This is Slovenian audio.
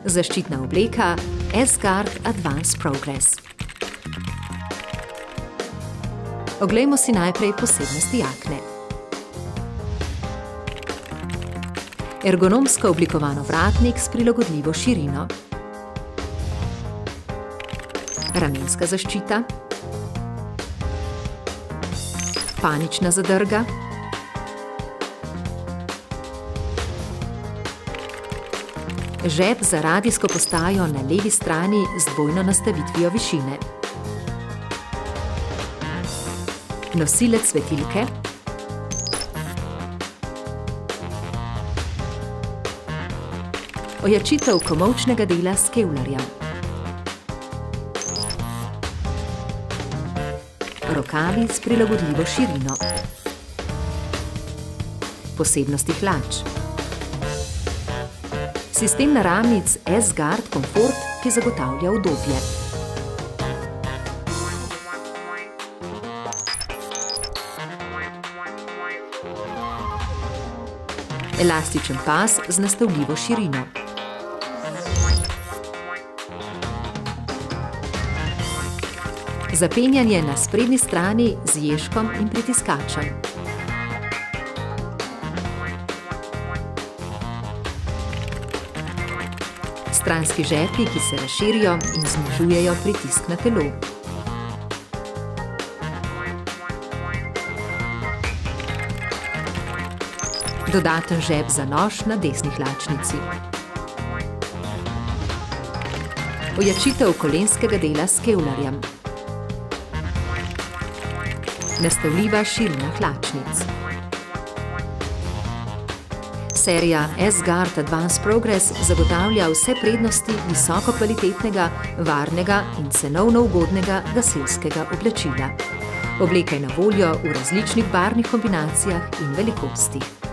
Zaščitna obleka S-Guard Advanced Progress. Oglejmo si najprej posebnosti jakne. Ergonomsko oblikovano vratnik s prilagodljivo širino. Ramenska zaščita. Panična zadrga. Žep za radijsko postajo na levi strani z dvojno nastavitvijo višine. Nosilec svetilke. Ojačitev komolčnega dela s kevlarjem. Rokavi s prilagodljivo širino. Posebnosti hlač. Sistem naramnic S-Guard Comfort, ki zagotavlja udobje. Elastičen pas z nastavljivo širino. Zapenjanje na sprednji strani z ježkom in pritiskačem. Stranski žepi, ki se razširijo in znižujejo pritisk na telo. Dodaten žep za nož na desni hlačnici. Ojačitev kolenskega dela s kevlarjem. Nastavljiva širina hlačnic. Serija S-Guard Advanced Progress zagotavlja vse prednosti visokokvalitetnega, varnega in cenovno ugodnega gasilskega oblačila. Obleka je na voljo v različnih barvnih kombinacijah in velikostih.